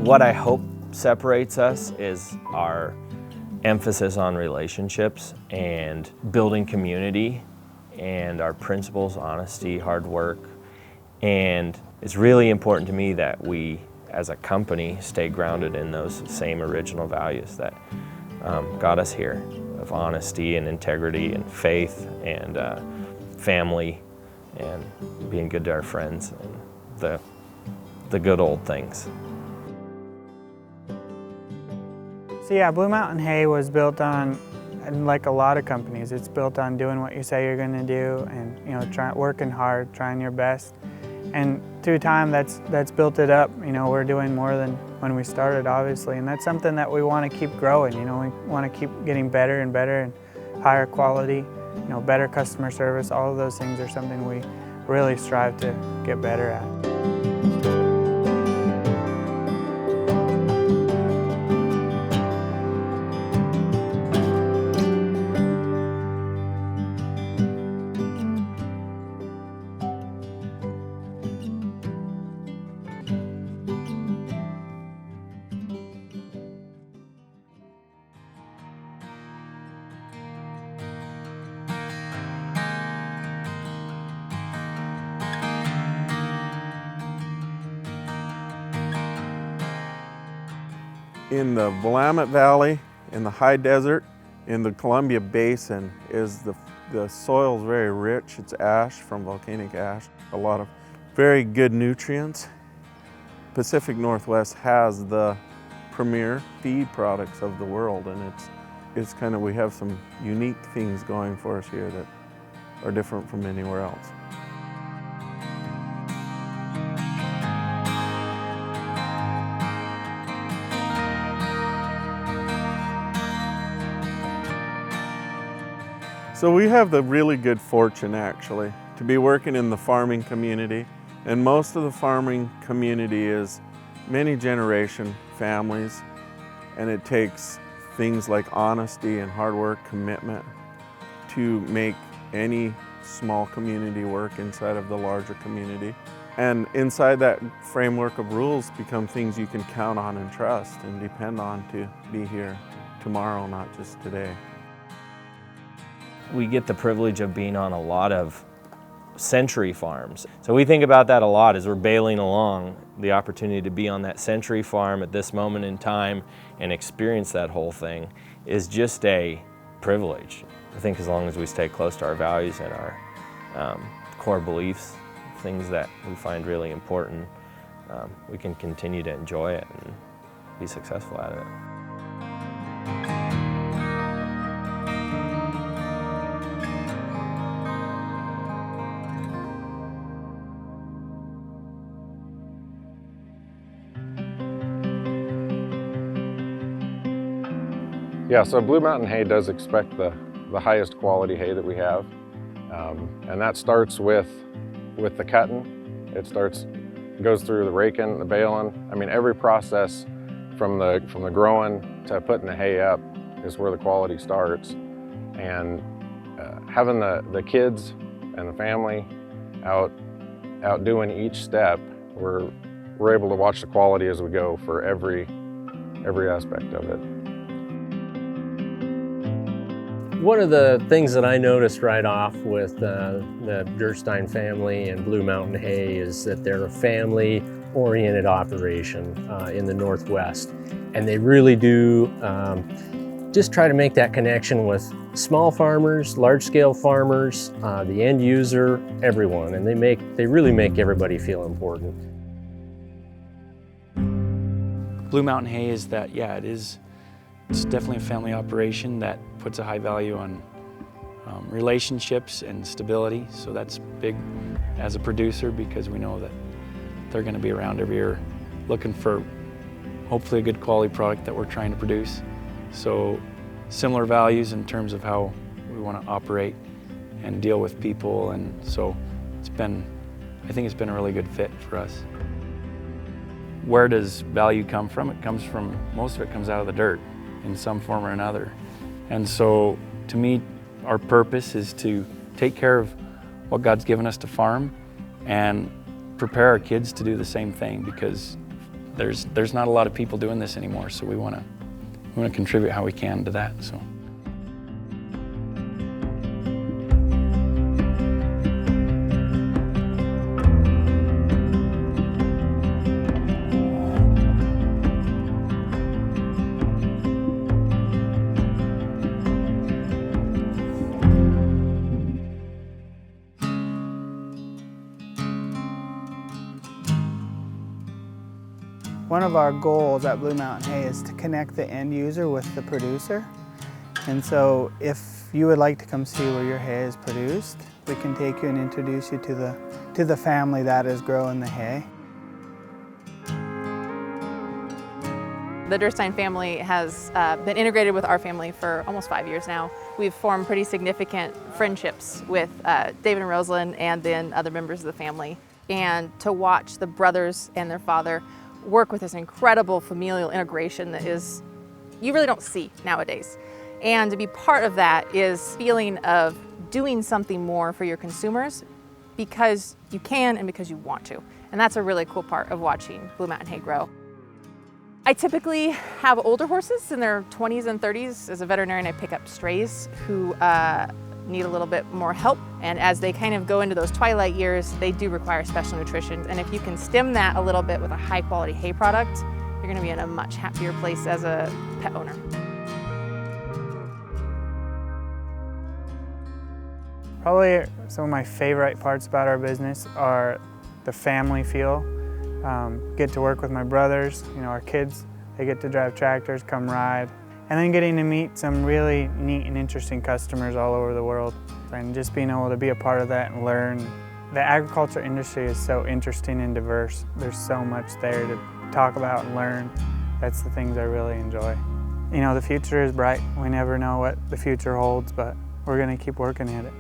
What I hope separates us is our emphasis on relationships and building community, and our principles: honesty, hard work. And it's really important to me that we, as a company, stay grounded in those same original values that got us here, of honesty and integrity and faith and family and being good to our friends and the good old things. So yeah, Blue Mountain Hay was built on, and like a lot of companies, it's built on doing what you say you're going to do, and working hard, trying your best. And through time, that's built it up. We're doing more than when we started, obviously, and that's something that we want to keep growing. We want to keep getting better and better, and higher quality, better customer service. All of those things are something we really strive to get better at. In the Willamette Valley, in the high desert, in the Columbia Basin, the soil is very rich. It's ash from volcanic ash, a lot of very good nutrients. Pacific Northwest has the premier feed products of the world, and it's kind of, we have some unique things going for us here that are different from anywhere else. So we have the really good fortune, actually, to be working in the farming community. And most of the farming community is many generation families, and it takes things like honesty and hard work, commitment, to make any small community work inside of the larger community. And inside that framework of rules become things you can count on and trust and depend on to be here tomorrow, not just today. We get the privilege of being on a lot of century farms. So we think about that a lot as we're bailing along. The opportunity to be on that century farm at this moment in time and experience that whole thing is just a privilege. I think as long as we stay close to our values and our core beliefs, things that we find really important, we can continue to enjoy it and be successful at it. Yeah, so Blue Mountain Hay does expect the highest quality hay that we have, and that starts with the cutting. It goes through the raking, the baling. I mean, every process from the growing to putting the hay up is where the quality starts. And having the kids and the family out doing each step, we're able to watch the quality as we go for every aspect of it. One of the things that I noticed right off with the Gerstein family and Blue Mountain Hay is that they're a family-oriented operation in the Northwest. And they really do just try to make that connection with small farmers, large-scale farmers, the end user, everyone. And they really make everybody feel important. Blue Mountain Hay is that, yeah, it's definitely a family operation that puts a high value on relationships and stability. So that's big as a producer, because we know that they're going to be around every year looking for hopefully a good quality product that we're trying to produce. So similar values in terms of how we want to operate and deal with people, and so I think it's been a really good fit for us. Where does value come from? Most of it comes out of the dirt in some form or another. And so to me, our purpose is to take care of what God's given us to farm and prepare our kids to do the same thing, because there's not a lot of people doing this anymore, so we want to contribute how we can to that. So. One of our goals at Blue Mountain Hay is to connect the end user with the producer. And so if you would like to come see where your hay is produced, we can take you and introduce you to the family that is growing the hay. The Durstein family has been integrated with our family for almost 5 years now. We've formed pretty significant friendships with David and Rosalind and then other members of the family. And to watch the brothers and their father work with this incredible familial integration that you really don't see nowadays. And to be part of that is feeling of doing something more for your consumers because you can and because you want to. And that's a really cool part of watching Blue Mountain Hay grow. I typically have older horses in their 20s and 30s. As a veterinarian, I pick up strays who need a little bit more help. And as they kind of go into those twilight years, they do require special nutrition. And if you can stem that a little bit with a high quality hay product, you're gonna be in a much happier place as a pet owner. Probably some of my favorite parts about our business are the family feel. Get to work with my brothers, our kids, they get to drive tractors, come ride. And then getting to meet some really neat and interesting customers all over the world. And just being able to be a part of that and learn. The agriculture industry is so interesting and diverse. There's so much there to talk about and learn. That's the things I really enjoy. The future is bright. We never know what the future holds, but we're gonna keep working at it.